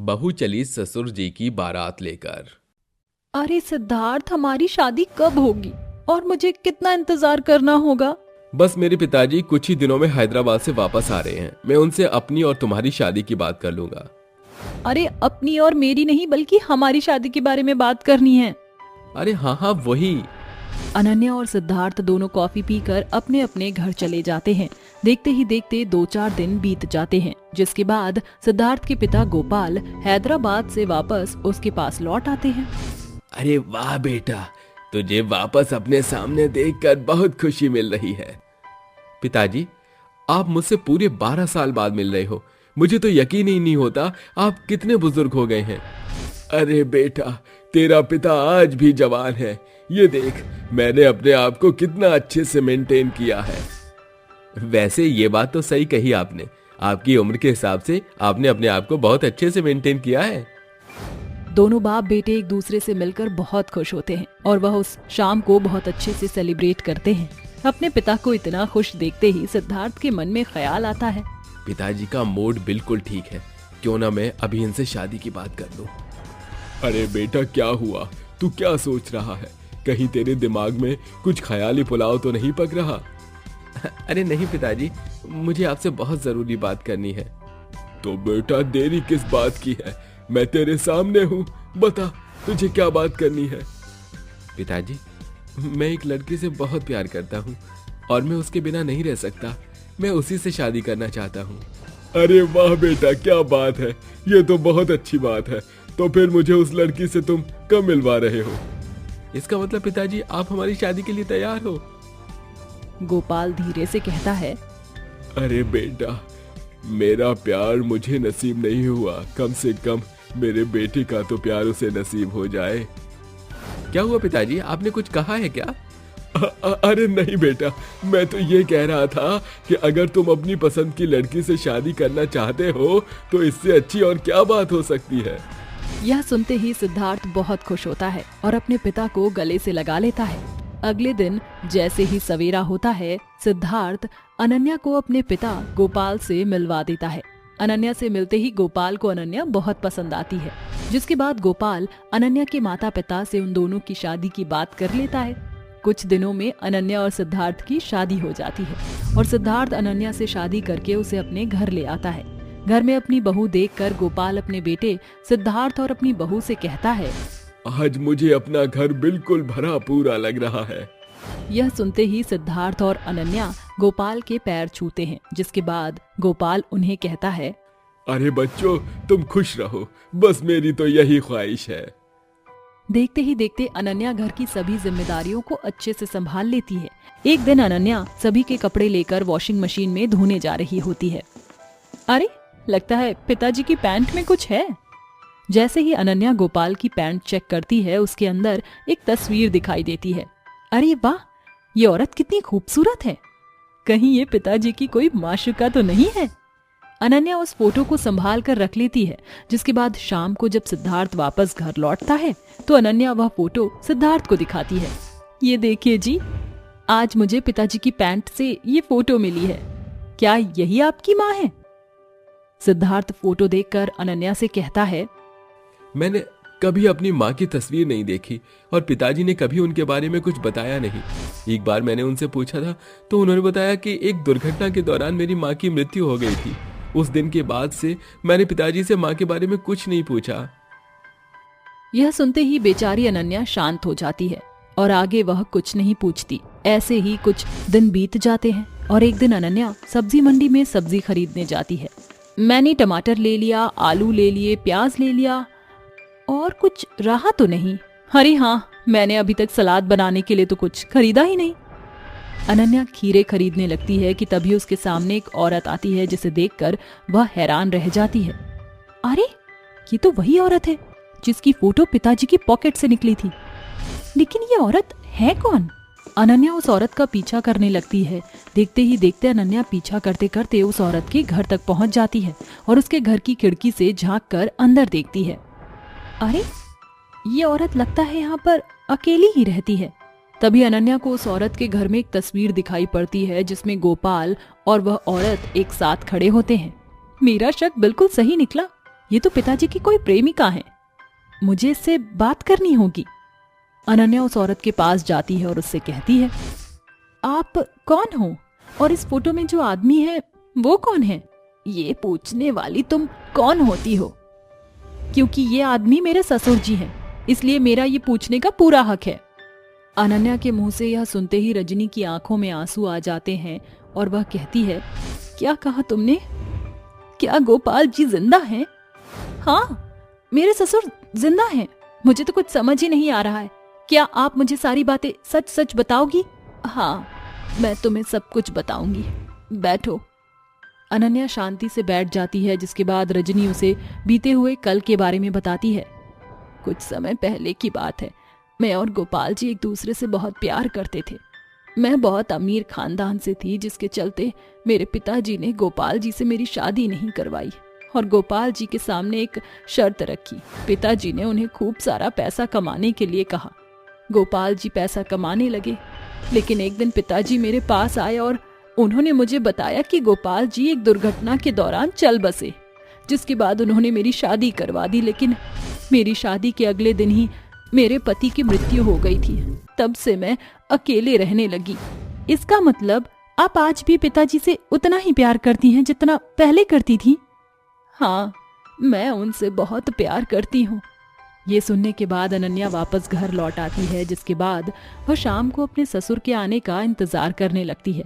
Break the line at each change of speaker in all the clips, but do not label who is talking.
बहू चली ससुर जी की बारात लेकर।
अरे सिद्धार्थ, हमारी शादी कब होगी और मुझे कितना इंतजार करना होगा?
बस मेरे पिताजी कुछ ही दिनों में हैदराबाद से वापस आ रहे हैं। मैं उनसे अपनी और तुम्हारी शादी की बात कर लूंगा।
अरे अपनी और मेरी नहीं, बल्कि हमारी शादी के बारे में बात करनी है।
अरे हाँ हाँ वही।
अनन्या और सिद्धार्थ दोनों कॉफी पीकर अपने अपने घर चले जाते हैं। देखते ही देखते 2-4 दिन बीत जाते हैं, जिसके बाद सिद्धार्थ के पिता गोपाल हैदराबाद से वापस उसके पास लौट आते हैं।
अरे वाह बेटा, तुझे वापस अपने सामने देखकर बहुत खुशी मिल रही है। पिताजी, आप मुझसे पूरे 12 साल बाद मिल रहे हो। मुझे तो यकीन ही नहीं होता आप कितने बुजुर्ग हो गए हैं। अरे बेटा, तेरा पिता आज भी जवान है। ये देख, मैंने अपने आप को कितना अच्छे से मेंटेन किया है। वैसे ये बात तो सही कही आपने। आपकी उम्र के हिसाब से आपने अपने आप को बहुत अच्छे से मेंटेन किया है।
दोनों बाप बेटे एक दूसरे से मिलकर बहुत खुश होते हैं और वह उस शाम को बहुत अच्छे से सेलिब्रेट करते हैं। अपने पिता को इतना खुश देखते ही सिद्धार्थ के मन में ख्याल आता है,
पिताजी का मूड बिल्कुल ठीक है, क्यों ना मैं अभी इनसे शादी की बात कर लूं। अरे बेटा, क्या हुआ? तू क्या सोच रहा है? कहीं तेरे दिमाग में कुछ ख्याली पुलाव तो नहीं पक रहा? अरे नहीं पिताजी, मुझे आपसे बहुत जरूरी बात करनी है। तो बेटा देरी किस बात की है? मैं तेरे सामने हूँ, बता तुझे क्या बात करनी है। पिताजी, मैं एक लड़की से बहुत प्यार करता हूँ और मैं उसके बिना नहीं रह सकता। मैं उसी से शादी करना चाहता हूँ। अरे वाह बेटा, क्या बात है! ये तो बहुत अच्छी बात है। तो फिर मुझे उस लड़की से तुम कब मिलवा रहे हो? इसका मतलब पिताजी, आप हमारी शादी के लिए तैयार हो?
गोपाल धीरे से कहता है,
अरे बेटा, मेरा प्यार मुझे नसीब नहीं हुआ, कम से कम मेरे बेटे का तो प्यार उसे नसीब हो जाए। क्या हुआ पिताजी, आपने कुछ कहा है क्या? अरे नहीं बेटा, मैं तो ये कह रहा था कि अगर तुम अपनी पसंद की लड़की से शादी करना चाहते हो तो इससे अच्छी और क्या बात हो सकती है।
यह सुनते ही सिद्धार्थ बहुत खुश होता है और अपने पिता को गले से लगा लेता है। अगले दिन जैसे ही सवेरा होता है, सिद्धार्थ अनन्या को अपने पिता गोपाल से मिलवा देता है। अनन्या से मिलते ही गोपाल को अनन्या बहुत पसंद आती है, जिसके बाद गोपाल अनन्या के माता पिता से उन दोनों की शादी की बात कर लेता है। कुछ दिनों में अनन्या और सिद्धार्थ की शादी हो जाती है और सिद्धार्थ अनन्या से शादी करके उसे अपने घर ले आता है। घर में अपनी बहू देखकर गोपाल अपने बेटे सिद्धार्थ और अपनी बहू से कहता है,
आज मुझे अपना घर बिल्कुल भरा पूरा लग रहा है।
यह सुनते ही सिद्धार्थ और अनन्या गोपाल के पैर छूते हैं, जिसके बाद गोपाल उन्हें कहता है,
अरे बच्चों, तुम खुश रहो, बस मेरी तो यही ख्वाहिश है।
देखते ही देखते अनन्या घर की सभी जिम्मेदारियों को अच्छे से संभाल लेती है। एक दिन अनन्या सभी के कपड़े लेकर वॉशिंग मशीन में धोने जा रही होती है। अरे, लगता है पिताजी की पैंट में कुछ है। जैसे ही अनन्या गोपाल की पैंट चेक करती है, उसके अंदर एक तस्वीर दिखाई देती है। अरे वाह, ये औरत कितनी खूबसूरत है। कहीं ये पिताजी की कोई माशूका तो नहीं है? अनन्या उस फोटो को संभाल कर रख लेती है, जिसके बाद शाम को जब सिद्धार्थ वापस घर लौटता है तो अनन्या वह फोटो सिद्धार्थ को दिखाती है। ये देखिए जी, आज मुझे पिताजी की पैंट से ये फोटो मिली है। क्या यही आपकी माँ है? सिद्धार्थ फोटो देखकर अनन्या से कहता है,
मैंने कभी अपनी माँ की तस्वीर नहीं देखी और पिताजी ने कभी उनके बारे में कुछ बताया नहीं। एक बार मैंने उनसे पूछा था तो उन्होंने बताया कि एक दुर्घटना के दौरान मेरी माँ की मृत्यु हो गई थी। उस दिन के बाद से मैंने पिताजी से माँ के बारे में कुछ नहीं पूछा।
यह सुनते ही बेचारी अनन्या शांत हो जाती है और आगे वह कुछ नहीं पूछती। ऐसे ही कुछ दिन बीत जाते हैं और एक दिन अनन्या सब्जी मंडी में सब्जी खरीदने जाती है। मैंने टमाटर ले लिया, आलू ले लिए, प्याज ले लिया और कुछ रहा तो नहीं। अरे हाँ, मैंने अभी तक सलाद बनाने के लिए तो कुछ खरीदा ही नहीं। अनन्या खीरे खरीदने लगती है कि तभी उसके सामने एक औरत आती है, जिसे देखकर वह हैरान रह जाती है। अरे, ये तो वही औरत है जिसकी फोटो पिताजी की पॉकेट से निकली थी। लेकिन ये औरत है कौन? अनन्या उस औरत का पीछा करने लगती है। देखते ही देखते अनन्या पीछा करते करते उस औरत के घर तक पहुंच जाती है और उसके घर की खिड़की से झांक कर अंदर देखती है। अरे, ये औरत लगता है यहाँ पर अकेली ही रहती है। तभी अनन्या को उस औरत के घर में एक तस्वीर दिखाई पड़ती है, जिसमें गोपाल और वह औरत एक साथ खड़े होते हैं। मेरा शक बिल्कुल सही निकला। ये तो पिताजी की कोई प्रेमिका है, मुझे इससे बात करनी होगी। अनन्या उस औरत के पास जाती है और उससे कहती है, आप कौन हो और इस फोटो में जो आदमी है वो कौन है? ये पूछने वाली तुम कौन होती हो? क्योंकि ये आदमी मेरे ससुर जी हैं, इसलिए मेरा ये पूछने का पूरा हक है। अनन्या के मुंह से यह सुनते ही रजनी की आंखों में आंसू आ जाते हैं और वह कहती है, क्या कहा तुमने? क्या गोपाल जी जिंदा हैं? हाँ, मेरे ससुर जिंदा हैं। मुझे तो कुछ समझ ही नहीं आ रहा है। क्या आप मुझे सारी बातें सच सच बताओगी? हाँ, मैं तुम्हें सब कुछ बताऊंगी। बैठो। अनन्या शांति से बैठ जाती है, जिसके बाद रजनी उसे बीते हुए कल के बारे में बताती है। कुछ समय पहले की बात है, मैं और गोपाल जी एक दूसरे से बहुत प्यार करते थे। मैं बहुत अमीर खानदान से थी, जिसके चलते मेरे पिताजी ने गोपाल जी से मेरी शादी नहीं करवाई और गोपाल जी के सामने एक शर्त रखी। पिताजी ने उन्हें खूब सारा पैसा कमाने के लिए कहा। गोपाल जी पैसा कमाने लगे, लेकिन एक दिन पिताजी मेरे पास आए और उन्होंने मुझे बताया कि गोपाल जी एक दुर्घटना के दौरान चल बसे, जिसके बाद उन्होंने मेरी शादी करवा दी। लेकिन मेरी शादी के अगले दिन ही मेरे पति की मृत्यु हो गई थी। तब से मैं अकेले रहने लगी। इसका मतलब आप आज भी पिताजी से उतना ही प्यार करती हैं जितना पहले करती थी? हाँ, मैं उनसे बहुत प्यार करती हूँ। ये सुनने के बाद अनन्या वापस घर लौट आती है, जिसके बाद वह शाम को अपने ससुर के आने का इंतजार करने लगती है।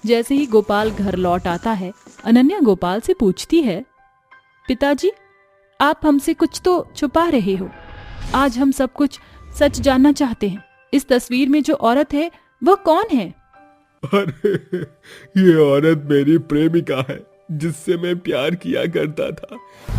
जैसे ही गोपाल घर लौट आता है, अनन्या गोपाल से पूछती है, पिताजी, आप हमसे कुछ तो छुपा रहे हो। आज हम सब कुछ सच जानना चाहते हैं। इस तस्वीर में जो औरत है वह कौन है?
अरे, ये औरत मेरी प्रेमिका है, जिससे मैं प्यार किया करता था।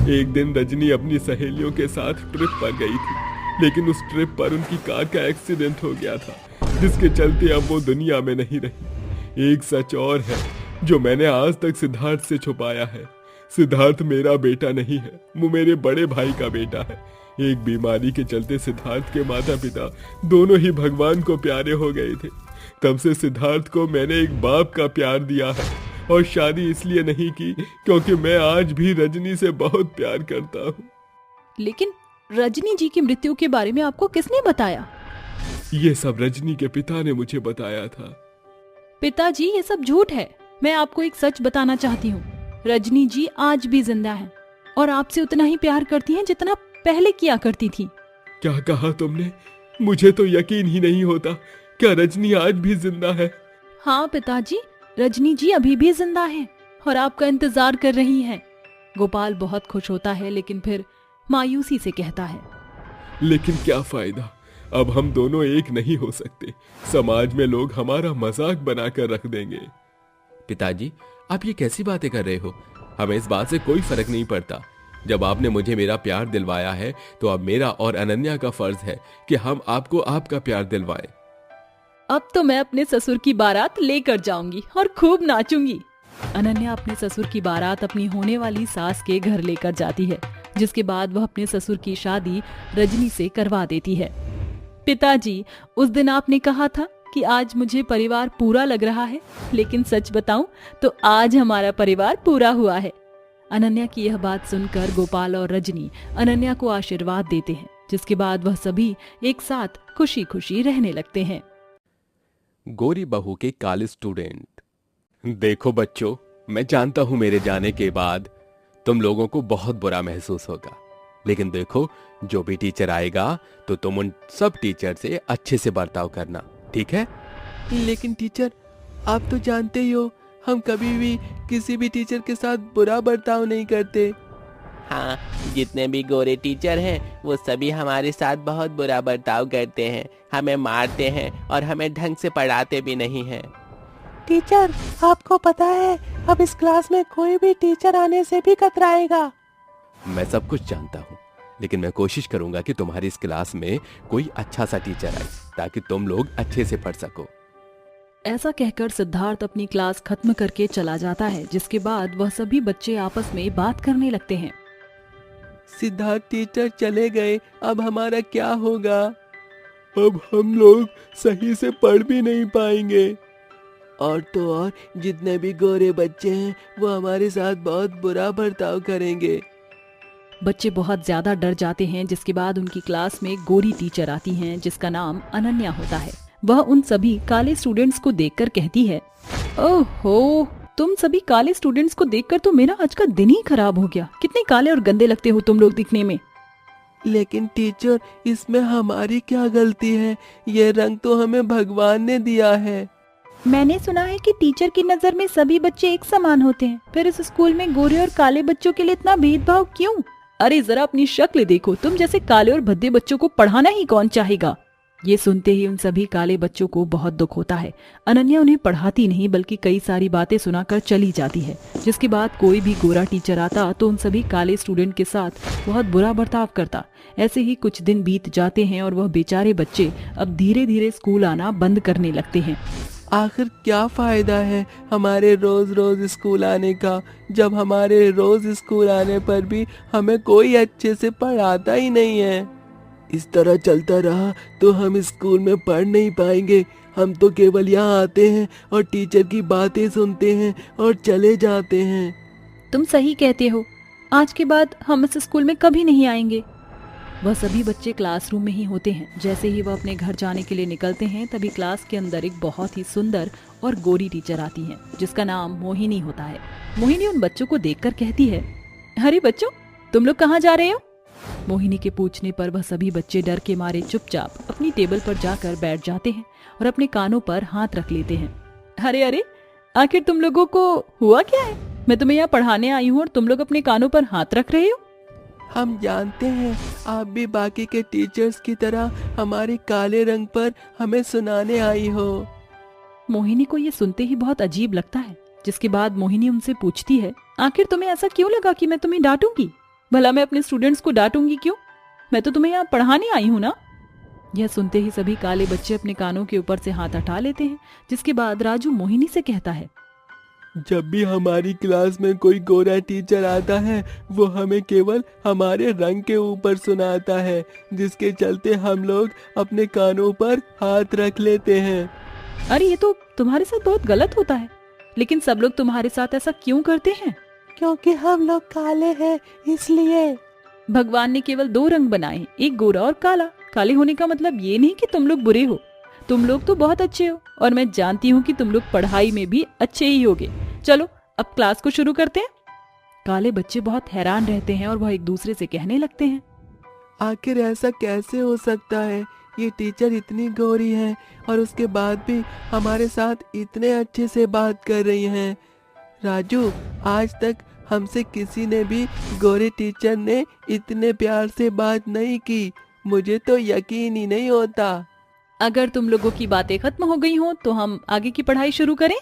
एक दिन रजनी अपनी सहेलियों के साथ ट्रिप पर गई थी, लेकिन उस ट्रिप पर उनकी कार का एक्सीडेंट हो गया था, जिसके चलते अब वो दुनिया में नहीं रही। एक सच और है जो मैंने आज तक सिद्धार्थ से छुपाया है। सिद्धार्थ मेरा बेटा नहीं है, वो मेरे बड़े भाई का बेटा है। एक बीमारी के चलते सिद्धार्थ के माता पिता दोनों ही भगवान को प्यारे हो गए थे। तब से सिद्धार्थ को मैंने एक बाप का प्यार दिया है, और शादी इसलिए नहीं की क्योंकि मैं आज भी रजनी से बहुत प्यार करता हूँ।
लेकिन रजनी जी की मृत्यु के बारे में आपको किसने बताया?
ये सब रजनी के पिता ने मुझे बताया था।
पिताजी, ये सब झूठ है। मैं आपको एक सच बताना चाहती हूँ। रजनी जी आज भी जिंदा हैं और आपसे उतना ही प्यार करती हैं जितना पहले किया करती थी।
क्या कहा तुमने? मुझे तो यकीन ही नहीं होता। क्या रजनी आज भी जिंदा है?
हाँ पिताजी, रजनी जी अभी भी जिंदा हैं और आपका इंतजार कर रही हैं। गोपाल बहुत खुश होता है, लेकिन फिर मायूसी से कहता है,
लेकिन क्या फायदा, अब हम दोनों एक नहीं हो सकते। समाज में लोग हमारा मजाक बनाकर रख देंगे। पिताजी, आप ये कैसी बातें कर रहे हो? हमें इस बात से कोई फर्क नहीं पड़ता। जब आपने मुझे मेरा प्यार दिलवाया है, तो अब मेरा और अनन्या का फर्ज है कि हम आपको आपका प्यार दिलवाएं।
अब तो मैं अपने ससुर की बारात लेकर जाऊंगी और खूब नाचूंगी। अनन्या अपने ससुर की बारात अपनी होने वाली सास के घर लेकर जाती है, जिसके बाद वह अपने ससुर की शादी रजनी से करवा देती है। पिताजी, उस दिन आपने कहा था कि आज मुझे परिवार पूरा लग रहा है, लेकिन सच बताऊं तो आज हमारा परिवार पूरा हुआ है। अनन्या की यह बात सुनकर गोपाल और रजनी अनन्या को आशीर्वाद देते हैं, जिसके बाद वह सभी एक साथ खुशी खुशी रहने लगते हैं।
गोरी बहू के काले स्टूडेंट। देखो बच्चों, मैं जानता हूं मेरे जाने के बाद तुम लोगों को बहुत बुरा महसूस होगा, लेकिन देखो, जो भी टीचर आएगा तो तुम उन सब टीचर से अच्छे से बर्ताव करना, ठीक है?
लेकिन टीचर, आप तो जानते ही हो, हम कभी भी किसी भी टीचर के साथ बुरा बर्ताव नहीं करते। हाँ, जितने भी गोरे टीचर हैं वो सभी हमारे साथ बहुत बुरा बर्ताव करते हैं, हमें मारते हैं और हमें ढंग से पढ़ाते भी नहीं हैं। टीचर, आपको पता है अब इस क्लास में कोई भी टीचर आने से भी कतराएगा।
मैं सब कुछ जानता हूँ, लेकिन मैं कोशिश करूंगा कि तुम्हारी इस क्लास में कोई अच्छा सा टीचर आए, ताकि तुम लोग अच्छे से पढ़ सको।
ऐसा कहकर सिद्धार्थ अपनी क्लास खत्म करके चला जाता है, जिसके बाद वह सभी बच्चे आपस में बात करने लगते हैं।
सिद्धार्थ टीचर चले गए, अब हमारा क्या होगा? अब हम लोग सही से पढ़ भी नहीं पाएंगे। और तो और जितने भी गोरे बच्चे हैं वो हमारे साथ बहुत बुरा बर्ताव करेंगे।
बच्चे बहुत ज्यादा डर जाते हैं, जिसके बाद उनकी क्लास में गोरी टीचर आती हैं जिसका नाम अनन्या होता है। वह उन सभी काले स्टूडेंट्स को देखकर कहती है, ओहो, तुम सभी काले स्टूडेंट्स को देखकर तो मेरा आज का दिन ही खराब हो गया। कितने काले और गंदे लगते हो तुम लोग दिखने में।
लेकिन टीचर, इसमें हमारी क्या गलती है? ये रंग तो हमें भगवान ने दिया है।
मैंने सुना है कि टीचर की नजर में सभी बच्चे एक समान होते हैं, फिर इस स्कूल में गोरे और काले बच्चों के लिए इतना भेदभाव क्यों? अरे जरा अपनी शक्ल देखो, तुम जैसे काले और भद्दे बच्चों को पढ़ाना ही कौन चाहेगा। ये सुनते ही उन सभी काले बच्चों को बहुत दुख होता है। अनन्या उन्हें पढ़ाती नहीं बल्कि कई सारी बातें सुनाकर चली जाती है, जिसके बाद कोई भी गोरा टीचर आता तो उन सभी काले स्टूडेंट के साथ बहुत बुरा बर्ताव करता। ऐसे ही कुछ दिन बीत जाते हैं और वह बेचारे बच्चे अब धीरे धीरे स्कूल आना बंद करने लगते हैं।
आखिर क्या फायदा है हमारे रोज रोज स्कूल आने का, जब हमारे रोज स्कूल आने पर भी हमें कोई अच्छे से पढ़ाता ही नहीं है। इस तरह चलता रहा तो हम स्कूल में पढ़ नहीं पाएंगे। हम तो केवल यहाँ आते हैं और टीचर की बातें सुनते हैं और चले जाते हैं।
तुम सही कहते हो, आज के बाद हम इस स्कूल में कभी नहीं आएंगे। वह सभी बच्चे क्लासरूम में ही होते हैं। जैसे ही वह अपने घर जाने के लिए निकलते हैं तभी क्लास के अंदर एक बहुत ही सुंदर और गोरी टीचर आती है जिसका नाम मोहिनी होता है। मोहिनी उन बच्चों को देखकर कहती है, अरे बच्चों, तुम लोग कहाँ जा रहे हो? मोहिनी के पूछने पर वह सभी बच्चे डर के मारे चुपचाप अपनी टेबल पर जाकर बैठ जाते हैं और अपने कानों पर हाथ रख लेते हैं। अरे अरे, आखिर तुम लोगों को हुआ क्या है? मैं तुम्हें यहाँ पढ़ाने आई हूँ और तुम लोग अपने कानों पर हाथ रख रहे हो।
हम जानते हैं आप भी बाकी के टीचर्स की तरह हमारे काले रंग पर हमें सुनाने आई हो।
मोहिनी को ये सुनते ही बहुत अजीब लगता है, जिसके बाद मोहिनी उनसे पूछती है, आखिर तुम्हें ऐसा क्यों लगा कि मैं तुम्हें डांटूंगी? भला मैं अपने स्टूडेंट्स को डांटूंगी क्यों? मैं तो तुम्हें यहाँ पढ़ाने आई हूँ ना। यह सुनते ही सभी काले बच्चे अपने कानों के ऊपर से हाथ हटा लेते हैं, जिसके बाद राजू मोहिनी से कहता है,
जब भी हमारी क्लास में कोई गोरा टीचर आता है वो हमें केवल हमारे रंग के ऊपर सुनाता है, जिसके चलते हम लोग अपने कानों पर हाथ रख लेते हैं।
अरे ये तो तुम्हारे साथ बहुत गलत होता है, लेकिन सब लोग तुम्हारे साथ ऐसा क्यों करते हैं?
क्योंकि हम लोग काले हैं इसलिए।
भगवान ने केवल दो रंग बनाए हैं, एक गोरा और काला। काले होने का मतलब ये नहीं कि तुम लोग बुरे हो, तुम लोग तो बहुत अच्छे हो और मैं जानती हूँ कि तुम लोग पढ़ाई में भी अच्छे ही होगे। चलो अब क्लास को शुरू करते हैं। काले बच्चे बहुत हैरान रहते हैं और वह एक दूसरे से कहने लगते हैं,
आखिर ऐसा कैसे हो सकता है? ये टीचर इतनी गोरी है और उसके बाद भी हमारे साथ इतने अच्छे से बात कर रही हैं। राजू, आज तक हमसे किसी ने भी गोरे टीचर ने इतने प्यार से बात नहीं की। मुझे तो यकीन ही नहीं होता।
अगर तुम लोगों की बातें खत्म हो गई हो तो हम आगे की पढ़ाई शुरू करें।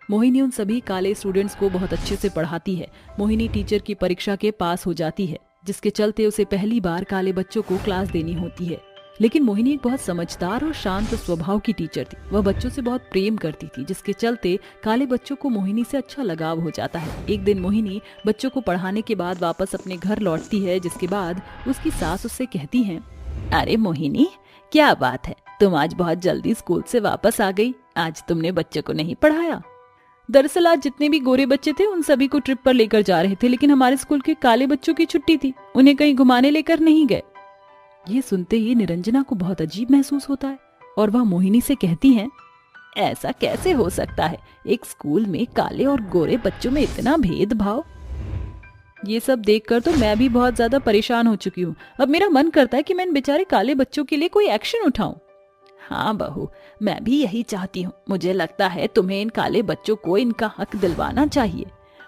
मोहिनी उन सभी काले स्टूडेंट्स को बहुत अच्छे से पढ़ाती है। मोहिनी टीचर की परीक्षा के पास हो जाती है, जिसके चलते उसे पहली बार काले बच्चों को क्लास देनी होती है। लेकिन मोहिनी एक बहुत समझदार और शांत स्वभाव की टीचर थी। वह बच्चों से बहुत प्रेम करती थी, जिसके चलते काले बच्चों को मोहिनी से अच्छा लगाव हो जाता है। एक दिन मोहिनी बच्चों को पढ़ाने के बाद वापस अपने घर लौटती है, जिसके बाद उसकी सास उससे कहती है, अरे मोहिनी, क्या बात है, तुम आज बहुत जल्दी स्कूल से वापस आ गई। आज तुमने बच्चों को नहीं पढ़ाया। दरअसल आज जितने भी गोरे बच्चे थे उन सभी को ट्रिप पर लेकर जा रहे थे, लेकिन हमारे स्कूल के काले बच्चों की छुट्टी थी, उन्हें कहीं घुमाने लेकर नहीं गए। ये सुनते ही निरंजना को बहुत अजीब महसूस होता है और वह मोहिनी से कहती हैं, ऐसा कैसे हो सकता है? एक स्कूल में काले और गोरे बच्चों में इतना भेदभाव। ये सब देखकर तो मैं भी बहुत ज्यादा परेशान हो चुकी हूँ। अब मेरा मन करता है कि मैं इन बेचारे काले बच्चों के लिए कोई एक्शन उठाऊं। हाँ बहू, मैं भी यही चाहती हूँ। मुझे लगता है तुम्हें इन काले बच्चों को इनका हक दिलवाना चाहिए।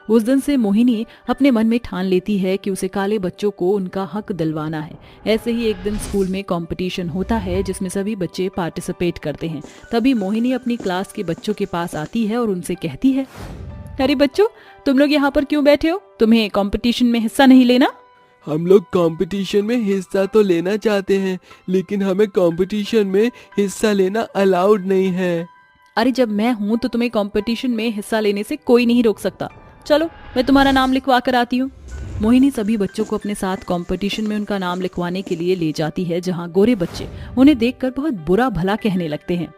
उस दिन से मोहिनी अपने मन में ठान लेती है कि उसे काले बच्चों को उनका हक दिलवाना है। ऐसे ही एक दिन स्कूल में कंपटीशन होता है, जिसमें सभी बच्चे पार्टिसिपेट करते हैं। तभी मोहिनी अपनी क्लास के बच्चों के पास आती है और उनसे कहती है, अरे बच्चों, तुम लोग यहाँ पर क्यों बैठे हो? तुम्हें कंपटीशन में हिस्सा नहीं लेना?
हम लोग कंपटीशन में हिस्सा तो लेना चाहते हैं, लेकिन हमें कंपटीशन में हिस्सा लेना अलाउड नहीं है।
अरे जब मैं हूँ तो तुम्हें कंपटीशन में हिस्सा लेने से कोई नहीं रोक सकता। चलो मैं तुम्हारा नाम लिखवा कर आती हूँ। मोहिनी सभी बच्चों को अपने साथ कंपटीशन में उनका नाम लिखवाने के लिए ले जाती है, जहाँ गोरे बच्चे उन्हें देखकर बहुत बुरा भला कहने लगते हैं।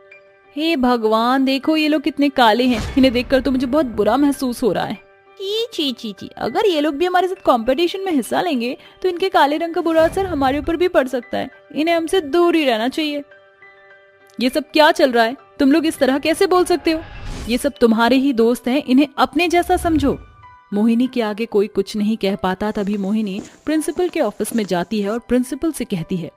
हे भगवान, देखो ये लोग कितने काले हैं। इन्हें देखकर तो मुझे बहुत बुरा महसूस हो रहा है। छी छी छी छी, अगर ये लोग भी हमारे साथ कंपटीशन में हिस्सा लेंगे तो इनके काले रंग का बुरा असर हमारे ऊपर भी पड़ सकता है। इन्हें हमसे दूर ही रहना चाहिए। ये सब क्या चल रहा है? तुम लोग इस तरह कैसे बोल सकते हो? ये सब तुम्हारे ही दोस्त हैं, इन्हें अपने जैसा समझो। मोहिनी के आगे कोई कुछ नहीं कह पाता। तभी मोहिनी प्रिंसिपल के ऑफिस में जाती है और प्रिंसिपल से कहती है,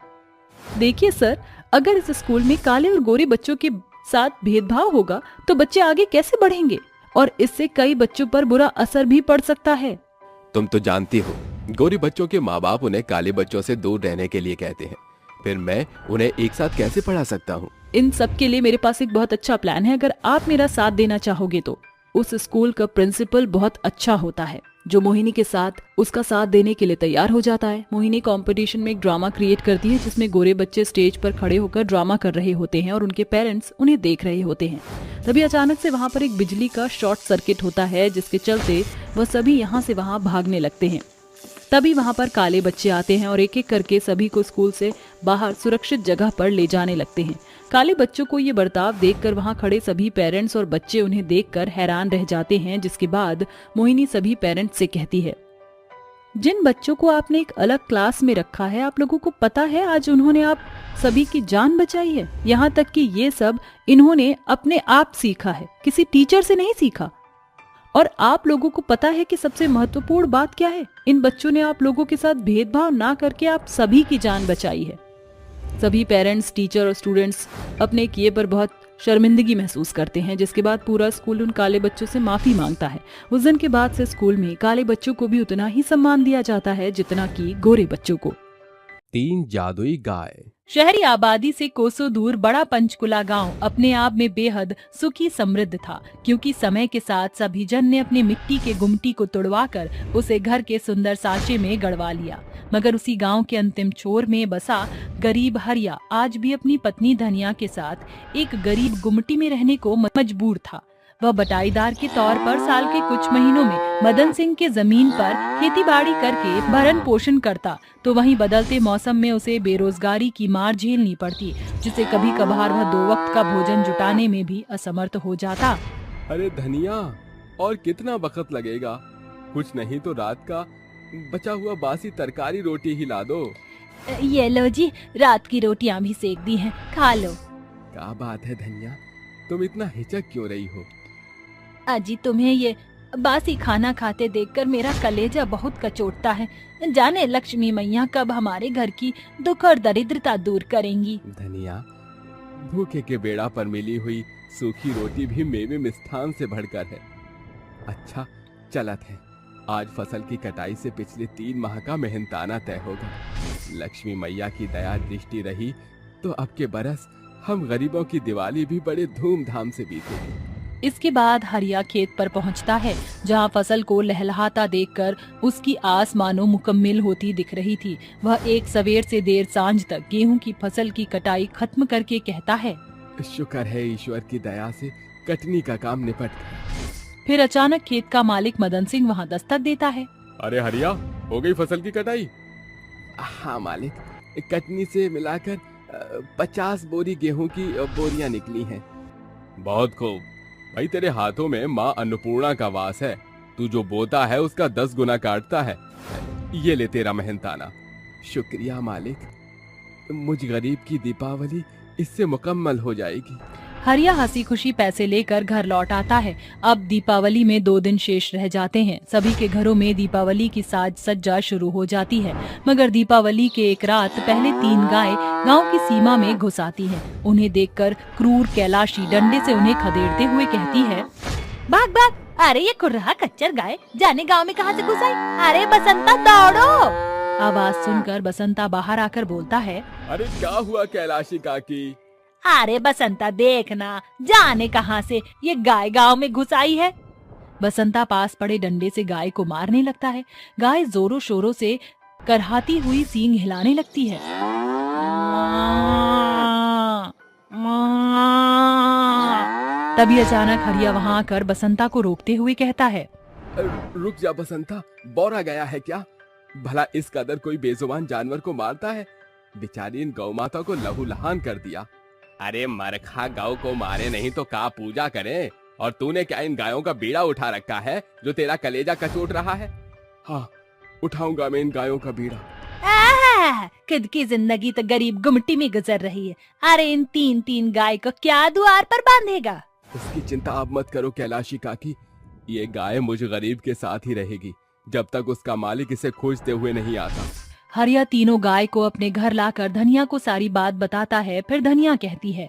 देखिए सर, अगर इस स्कूल में काले और गोरे बच्चों के साथ भेदभाव होगा तो बच्चे आगे कैसे बढ़ेंगे और इससे कई बच्चों पर बुरा असर भी पड़ सकता है।
तुम तो जानती हो, गोरे बच्चों के माँ बाप उन्हें काले बच्चों से दूर रहने के लिए कहते हैं, फिर मैं उन्हें एक साथ कैसे पढ़ा सकता हूँ?
इन सब के लिए मेरे पास एक बहुत अच्छा प्लान है। अगर आप मेरा साथ देना चाहोगे तो उस स्कूल का प्रिंसिपल बहुत अच्छा होता है जो मोहिनी के साथ उसका साथ देने के लिए तैयार हो जाता है। मोहिनी कंपटीशन में एक ड्रामा क्रिएट करती है जिसमें गोरे बच्चे स्टेज पर खड़े होकर ड्रामा कर रहे होते हैं और उनके पेरेंट्स उन्हें देख रहे होते हैं। तभी अचानक से वहाँ पर एक बिजली का शॉर्ट सर्किट होता है जिसके चलते वह सभी यहाँ से वहाँ भागने लगते हैं। तभी वहाँ पर काले बच्चे आते हैं और एक एक करके सभी को स्कूल से बाहर सुरक्षित जगह पर ले जाने लगते हैं। काले बच्चों को ये बर्ताव देखकर वहाँ खड़े सभी पेरेंट्स और बच्चे उन्हें देखकर हैरान रह जाते हैं, जिसके बाद मोहिनी सभी पेरेंट्स से कहती है, जिन बच्चों को आपने एक अलग क्लास में रखा है, आप लोगों को पता है आज उन्होंने आप सभी की जान बचाई है। यहाँ तक कि ये सब इन्होंने अपने आप सीखा है, किसी टीचर से नहीं सीखा। और आप लोगों को पता है कि सबसे महत्वपूर्ण बात क्या है? इन बच्चों ने आप लोगों के साथ भेदभाव ना करके आप सभी की जान बचाई है। सभी पेरेंट्स, टीचर और स्टूडेंट्स अपने किए पर बहुत शर्मिंदगी महसूस करते हैं, जिसके बाद पूरा स्कूल उन काले बच्चों से माफी मांगता है। उस दिन के बाद से स्कूल में काले बच्चों को भी उतना ही सम्मान दिया जाता है जितना कि गोरे बच्चों को।
3 जादुई गाय।
शहरी आबादी से कोसों दूर बड़ा पंचकुला गांव अपने आप में बेहद सुखी समृद्ध था, क्योंकि समय के साथ सभी जन ने अपने मिट्टी के गुमटी को तुड़वाकर उसे घर के सुंदर साँचे में गड़वा लिया। मगर उसी गांव के अंतिम छोर में बसा गरीब हरिया आज भी अपनी पत्नी धनिया के साथ एक गरीब गुमटी में रहने को मजबूर था। वह बटाईदार के तौर पर साल के कुछ महीनों में मदन सिंह के जमीन पर खेतीबाड़ी करके भरण पोषण करता, तो वहीं बदलते मौसम में उसे बेरोजगारी की मार झेलनी पड़ती, जिसे कभी कभार वह 2 वक्त का भोजन जुटाने में भी असमर्थ हो जाता।
अरे धनिया, और कितना वक्त लगेगा? कुछ नहीं तो रात का बचा हुआ बासी तरकारी रोटी ही ला दो।
ये लो जी, रात की रोटियां भी सेक दी हैं, खा लो।
क्या बात है धनिया, तुम इतना हिचक क्यों रही हो?
अजी, तुम्हें ये बासी खाना खाते देखकर मेरा कलेजा बहुत कचोटता है। जाने लक्ष्मी मैया कब हमारे घर की दुख और दरिद्रता दूर करेंगी।
धनिया, भूखे के बेड़ा पर मिली हुई सूखी रोटी भी मेवे मिष्ठान से बढ़कर है। अच्छा चलत है, आज फसल की कटाई से पिछले 3 माह का मेहनताना तय होगा। लक्ष्मी मैया की दया दृष्टि रही तो अब के बरस हम गरीबों की दिवाली भी बड़े धूमधाम से बीतेगी।
इसके बाद हरिया खेत पर पहुंचता है, जहां फसल को लहलहाता देखकर उसकी आस मानो मुकम्मिल होती दिख रही थी। वह एक सवेर से देर सांझ तक गेहूं की फसल की कटाई खत्म करके कहता है,
शुक्र है ईश्वर की दया से कटनी का काम निपट गया।
फिर अचानक खेत का मालिक मदन सिंह वहां दस्तक देता है।
अरे हरिया, हो गई फसल की कटाई? हाँ मालिक, कटनी से मिलाकर 50 बोरी गेहूं की बोरियां निकली हैं। बहुत खूब भाई, तेरे हाथों में माँ अन्नपूर्णा का वास है। तू जो बोता है उसका 10 गुना काटता है। ये ले तेरा मेहनताना। शुक्रिया मालिक, मुझ गरीब की दीपावली इससे मुकम्मल हो जाएगी।
हरिया हंसी खुशी पैसे लेकर घर लौट आता है। अब दीपावली में 2 दिन शेष रह जाते हैं। सभी के घरों में दीपावली की साज सज्जा शुरू हो जाती है, मगर दीपावली के एक रात पहले 3 गाय गांव की सीमा में घुस आती हैं। उन्हें देखकर क्रूर कैलाशी डंडे से उन्हें खदेड़ते हुए कहती है, भाग भाग, अरे ये कुर्रा कच्चर गाय जाने गाँव में कहाँ से घुस आई? अरे बसंता दौड़ो। आवाज सुनकर बसंता बाहर आकर बोलता है,
अरे क्या हुआ कैलाशी काकी?
अरे बसंता देखना, जाने कहां से ये गाय गांव में घुस आई है। बसंता पास पड़े डंडे से गाय को मारने लगता है। गाय जोरों शोरों से करहाती हुई सींग हिलाने लगती है। तभी अचानक हरिया वहां आकर बसंता को रोकते हुए कहता है,
रुक जा बसंता, बौरा गया है क्या? भला इस कदर कोई बेजुबान जानवर को मारता है? बेचारी इन गौ माता को लहूलुहान कर दिया। अरे मरखा गौ को मारे नहीं तो का पूजा करे? और तूने क्या इन गायों का बीड़ा उठा रखा है जो तेरा कलेजा कचोट रहा है? हाँ, उठाऊंगा मैं इन गायों का बीड़ा।
खुद की जिंदगी तो गरीब गुमटी में गुजर रही है। अरे इन 3-3 गाय को क्या द्वार पर बांधेगा?
उसकी चिंता आप मत करो कैलाशी काकी, ये गाय मुझ गरीब के साथ ही रहेगी जब तक उसका मालिक इसे खोजते हुए नहीं आता।
हरिया तीनों गाय को अपने घर लाकर धनिया को सारी बात बताता है। फिर धनिया कहती है,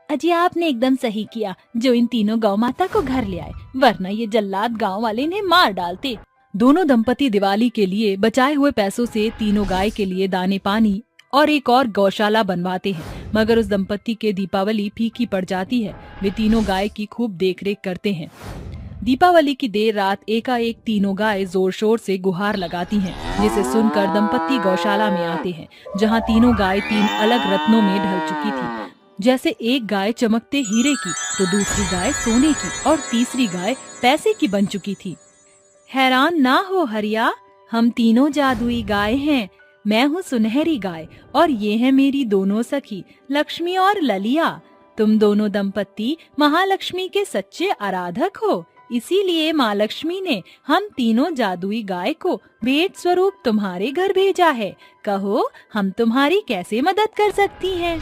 अजी आपने एकदम सही किया जो इन तीनों गौ माता को घर ले आए, वरना ये जल्लाद गांव वाले इन्हें मार डालते।
दोनों दंपति दिवाली के लिए बचाए हुए पैसों से तीनों गाय के लिए दाने पानी और एक और गौशाला बनवाते हैं, मगर उस दंपति के दीपावली फीकी पड़ जाती है। वे तीनों गाय की खूब देखरेख करते हैं। दीपावली की देर रात एकाएक तीनों गाय जोर शोर से गुहार लगाती हैं, जिसे सुनकर दंपति गौशाला में आते हैं, जहां तीनों गाय 3 अलग रत्नों में ढल चुकी थी। जैसे एक गाय चमकते हीरे की, तो दूसरी गाय सोने की और तीसरी गाय पैसे की बन चुकी थी।
हैरान ना हो हरिया, हम तीनों जादुई गाय हैं। मैं हूँ सुनहरी गाय और ये है मेरी दोनों सखी लक्ष्मी और ललिया। तुम दोनों दंपति महालक्ष्मी के सच्चे आराधक हो, इसीलिए माँ लक्ष्मी ने हम तीनों जादुई गाय को भेंट स्वरूप तुम्हारे घर भेजा है। कहो हम तुम्हारी कैसे मदद कर सकती हैं?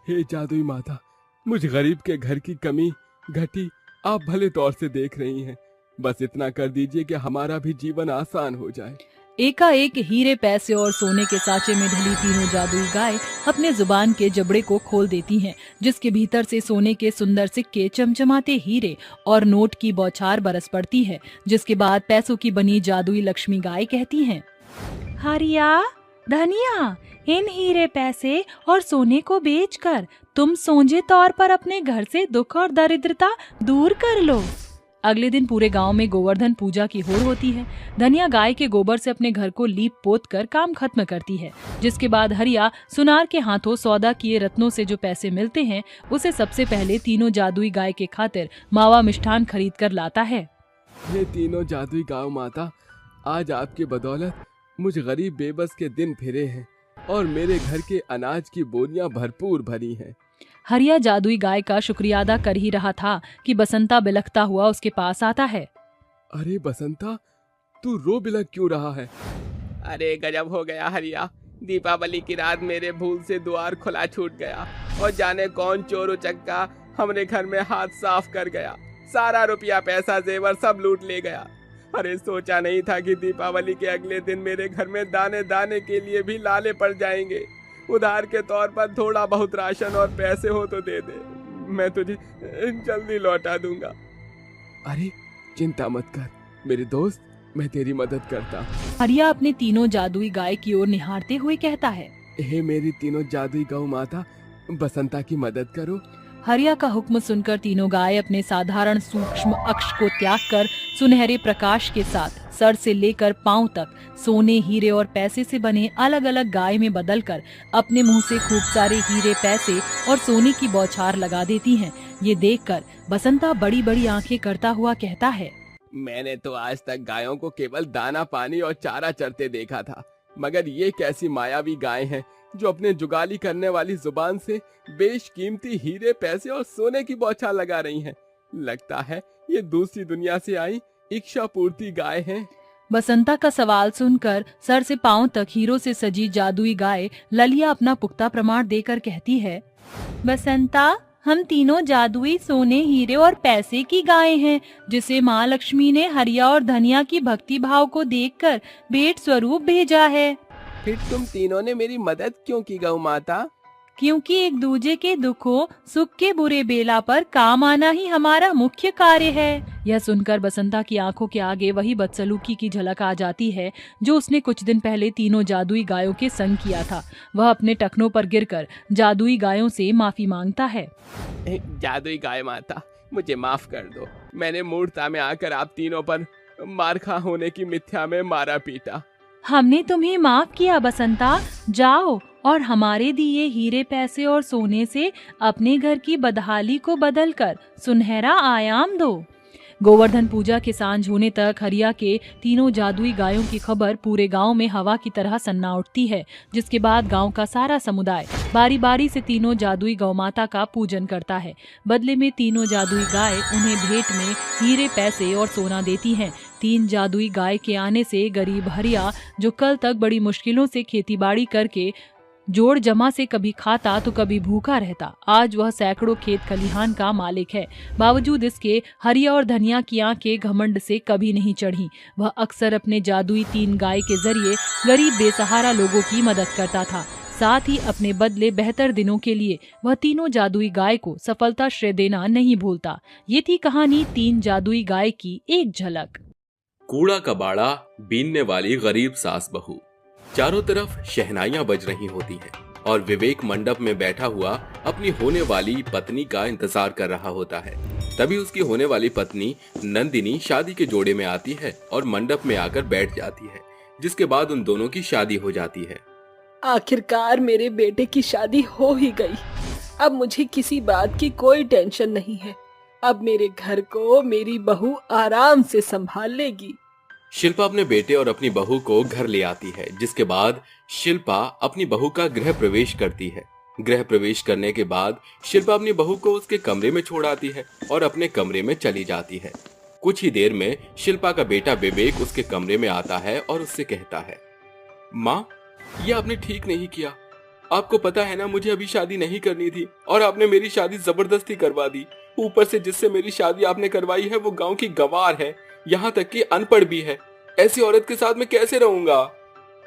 हे जादुई माता, मुझ गरीब के घर की कमी घटी आप भले तौर से देख रही हैं। बस इतना कर दीजिए कि हमारा भी जीवन आसान हो जाए।
एकाएक हीरे पैसे और सोने के सांचे में ढली तीनों जादुई गाय अपने जुबान के जबड़े को खोल देती हैं, जिसके भीतर से सोने के सुंदर सिक्के, चमचमाते हीरे और नोट की बौछार बरस पड़ती है। जिसके बाद पैसों की बनी जादुई लक्ष्मी गाय कहती हैं,
हरिया, धनिया, इन हीरे पैसे और सोने को बेचकर तुम सोझे तौर पर अपने घर से दुख और दरिद्रता दूर कर लो।
अगले दिन पूरे गांव में गोवर्धन पूजा की होड़ होती है। धनिया गाय के गोबर से अपने घर को लीप पोत कर काम खत्म करती है। जिसके बाद हरिया सुनार के हाथों सौदा किए रत्नों से जो पैसे मिलते हैं, उसे सबसे पहले तीनों जादुई गाय के खातिर मावा मिष्ठान खरीद कर लाता है।
ये तीनों जादुई गाँव माता, आज आपकी बदौलत मुझ गरीब बेबस के दिन फिरे हैं और मेरे घर के अनाज की बोरियां भरपूर भरी हैं।
हरिया जादुई गाय का शुक्रिया अदा कर ही रहा था कि बसंता बिलखता हुआ उसके पास आता है।
अरे बसंता, तू रो बिलख क्यों रहा है?
अरे गजब हो गया हरिया, दीपावली की रात मेरे भूल से द्वार खुला छूट गया और जाने कौन चोर उचक्का हमरे घर में हाथ साफ कर गया। सारा रुपया पैसा जेवर सब लूट ले गया। अरे सोचा नहीं था कि दीपावली के अगले दिन मेरे घर में दाने दाने के लिए भी लाले पड़ जाएंगे। उधार के तौर पर थोड़ा बहुत राशन और पैसे हो तो दे दे, मैं तुझे जल्दी लौटा दूंगा।
अरे चिंता मत कर मेरे दोस्त, मैं तेरी मदद करता हूँ।
हरिया अपने तीनों जादुई गाय की ओर निहारते हुए कहता है,
हे मेरी तीनों जादुई गौ माता, बसंता की मदद करो।
हरिया का हुक्म सुनकर तीनों गाय अपने साधारण सूक्ष्म अक्ष को त्याग कर सुनहरे प्रकाश के साथ सर से लेकर पांव तक सोने, हीरे और पैसे से बने अलग अलग गाय में बदलकर अपने मुंह से खूब सारे हीरे, पैसे और सोने की बौछार लगा देती हैं। ये देखकर बसंता बड़ी बड़ी आंखें करता हुआ कहता है,
मैंने तो आज तक गायों को केवल दाना पानी और चारा चरते देखा था, मगर ये कैसी मायावी गाय हैं जो अपने जुगाली करने वाली जुबान से बेशकीमती हीरे, पैसे और सोने की बौछार लगा रही हैं। लगता है ये दूसरी दुनिया से आई इच्छा पूर्ति गाय हैं।
बसंता का सवाल सुनकर सर से पांव तक हीरों से सजी जादुई गाय ललिया अपना पुख्ता प्रमाण देकर कहती है,
बसंता, हम तीनों जादुई सोने, हीरे और पैसे की गाय हैं, जिसे माँ लक्ष्मी ने हरिया और धनिया की भक्ति भाव को देखकर भेंट स्वरूप भेजा है।
फिर तुम तीनों ने मेरी मदद क्यों की गौ माता?
क्योंकि एक दूजे के दुखों, सुख के बुरे बेला पर काम आना ही हमारा मुख्य कार्य है।
यह सुनकर बसंता की आंखों के आगे वही बदसलूकी की झलक आ जाती है जो उसने कुछ दिन पहले तीनों जादुई गायों के संग किया था। वह अपने टखनों पर गिरकर जादुई गायों से माफी मांगता है।
जादुई गाय माता, मुझे माफ कर दो। मैंने मूर्खता में आकर आप तीनों पर मारखा होने की मिथ्या में मारा पीटा।
हमने तुम्हें माफ किया बसंता। जाओ और हमारे दिए हीरे, पैसे और सोने से अपने घर की बदहाली को बदलकर सुनहरा आयाम दो।
गोवर्धन पूजा के सांझ होने तक हरिया के तीनों जादुई गायों की खबर पूरे गांव में हवा की तरह सन्ना उठती है, जिसके बाद गांव का सारा समुदाय बारी बारी से तीनों जादुई गौ माता का पूजन करता है। बदले में तीनों जादुई गाय उन्हें भेंट में हीरे, पैसे और सोना देती हैं। 3 जादुई गाय के आने से गरीब हरिया, जो कल तक बड़ी मुश्किलों से खेतीबाड़ी करके जोड़ जमा से कभी खाता तो कभी भूखा रहता, आज वह सैकड़ों खेत खलिहान का मालिक है। बावजूद इसके हरिया और धनिया की आंखें घमंड से कभी नहीं चढ़ी। वह अक्सर अपने जादुई 3 गाय के जरिए गरीब बेसहारा लोगों की मदद करता था। साथ ही अपने बदले बेहतर दिनों के लिए वह तीनों जादुई गाय को सफलता श्रेय देना नहीं भूलता। ये थी कहानी 3 जादुई गाय की एक झलक।
कूड़ा कबाड़ा बीनने वाली गरीब सास बहू। चारों तरफ शहनाइयां बज रही होती हैं और विवेक मंडप में बैठा हुआ अपनी होने वाली पत्नी का इंतजार कर रहा होता है। तभी उसकी होने वाली पत्नी नंदिनी शादी के जोड़े में आती है और मंडप में आकर बैठ जाती है, जिसके बाद उन दोनों की शादी हो जाती है।
आखिरकार मेरे बेटे की शादी हो ही गई। अब मुझे किसी बात की कोई टेंशन नहीं है। अब मेरे घर को मेरी बहू आराम से संभाल लेगी।
शिल्पा अपने बेटे और अपनी बहू को घर ले आती है, जिसके बाद शिल्पा अपनी बहू का गृह प्रवेश करती है। गृह प्रवेश करने के बाद शिल्पा अपनी बहू को उसके कमरे में छोड़ आती है और अपने कमरे में चली जाती है। कुछ ही देर में शिल्पा का बेटा विवेक उसके कमरे में आता है और उससे कहता है, माँ, ये आपने ठीक नहीं किया। आपको पता है ना, मुझे अभी शादी नहीं करनी थी और आपने मेरी शादी जबरदस्ती करवा दी। ऊपर से जिससे मेरी शादी आपने करवाई है वो गांव की गवार है, यहाँ तक कि अनपढ़ भी है। ऐसी औरत के साथ मैं कैसे रहूंगा?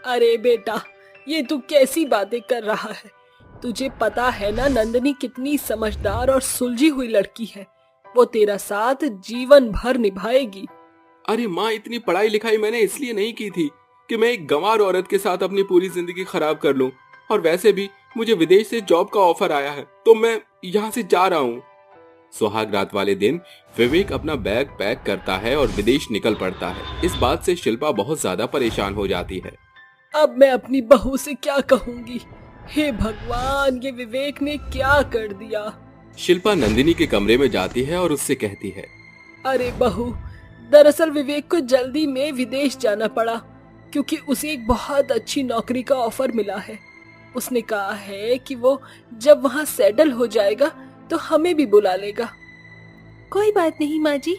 अरे बेटा, ये तू कैसी बातें कर रहा है? तुझे पता है ना नंदिनी कितनी समझदार और सुलझी हुई लड़की है। वो तेरा साथ जीवन भर निभाएगी।
अरे माँ, इतनी पढ़ाई लिखाई मैंने इसलिए नहीं की थी कि मैं एक गंवार औरत के साथ अपनी पूरी जिंदगी खराब कर लूं। और वैसे भी मुझे विदेश से जॉब का ऑफर आया है, तो मैं यहाँ से जा रहा हूँ। सुहाग रात वाले दिन विवेक अपना बैग पैक करता है और विदेश निकल पड़ता है। इस बात से शिल्पा बहुत ज्यादा परेशान हो जाती है।
अब मैं अपनी बहू से क्या कहूँगी? हे भगवान, ये विवेक ने क्या कर दिया?
शिल्पा नंदिनी के कमरे में जाती है और उससे कहती है,
अरे बहू, दरअसल विवेक को जल्दी में विदेश जाना पड़ा क्योंकि उसे एक बहुत अच्छी नौकरी का ऑफर मिला है। उसने कहा है कि वो जब वहाँ सेटल हो जाएगा तो हमें भी बुला लेगा।
कोई बात नहीं माँ जी,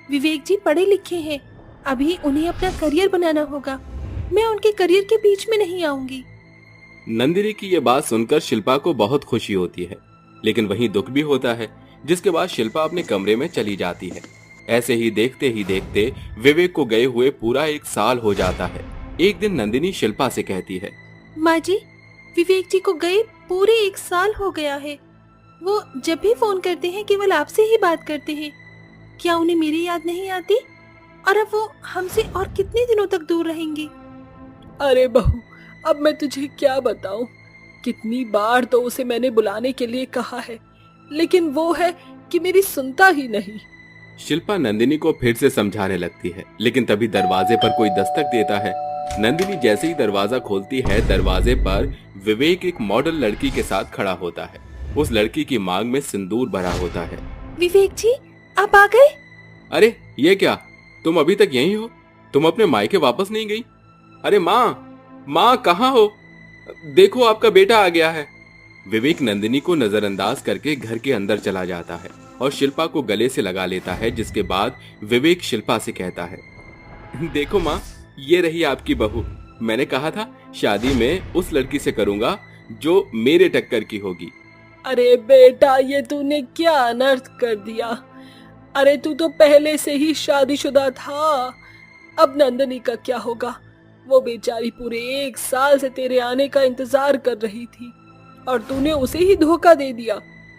विवेक जी पढ़े लिखे हैं, अभी उन्हें अपना करियर बनाना होगा। मैं उनके करियर के बीच में नहीं आऊंगी।
नंदिनी की ये बात सुनकर शिल्पा को बहुत खुशी होती है, लेकिन वहीं दुख भी होता है, जिसके बाद शिल्पा अपने कमरे में चली जाती है। ऐसे ही देखते विवेक को गए हुए पूरा 1 साल हो जाता है। एक दिन नंदिनी शिल्पा से कहती है,
माँ जी, विवेक जी को गए पूरे 1 साल हो गया है। वो जब भी फोन करते हैं केवल आपसे ही बात करते हैं। क्या उन्हें मेरी याद नहीं आती? और अब वो हमसे और कितने दिनों तक दूर रहेंगे?
अरे बहू, अब मैं तुझे क्या बताऊं? कितनी बार तो उसे मैंने बुलाने के लिए कहा है, लेकिन वो है कि मेरी सुनता ही नहीं।
शिल्पा नंदिनी को फिर से समझाने लगती है, लेकिन तभी दरवाजे पर कोई दस्तक देता है। नंदिनी जैसे ही दरवाजा खोलती है, दरवाजे पर विवेक एक मॉडल लड़की के साथ खड़ा होता है। उस लड़की की मांग में सिंदूर भरा होता है।
विवेक जी, आप आ गए?
अरे ये क्या, तुम अभी तक यहीं हो? तुम अपने मायके वापस नहीं गई? अरे माँ कहाँ हो? देखो, आपका बेटा आ गया है। विवेक नंदिनी को नजरअंदाज करके घर के अंदर चला जाता है और शिल्पा को गले से लगा लेता है, जिसके बाद विवेक शिल्पा से कहता है, देखो माँ, ये रही आपकी बहू। मैंने कहा था शादी में उस लड़की से करूंगा जो मेरे टक्कर की होगी।
अरे बेटा, ये तूने क्या अनर्थ कर दिया? अरे तू तो पहले से ही शादीशुदा था। अब नंदिनी का क्या होगा? वो बेचारी पूरे 1 साल से तेरे आने का इंतजार कर रही थी और तूने उसे ही धोखा दे दिया।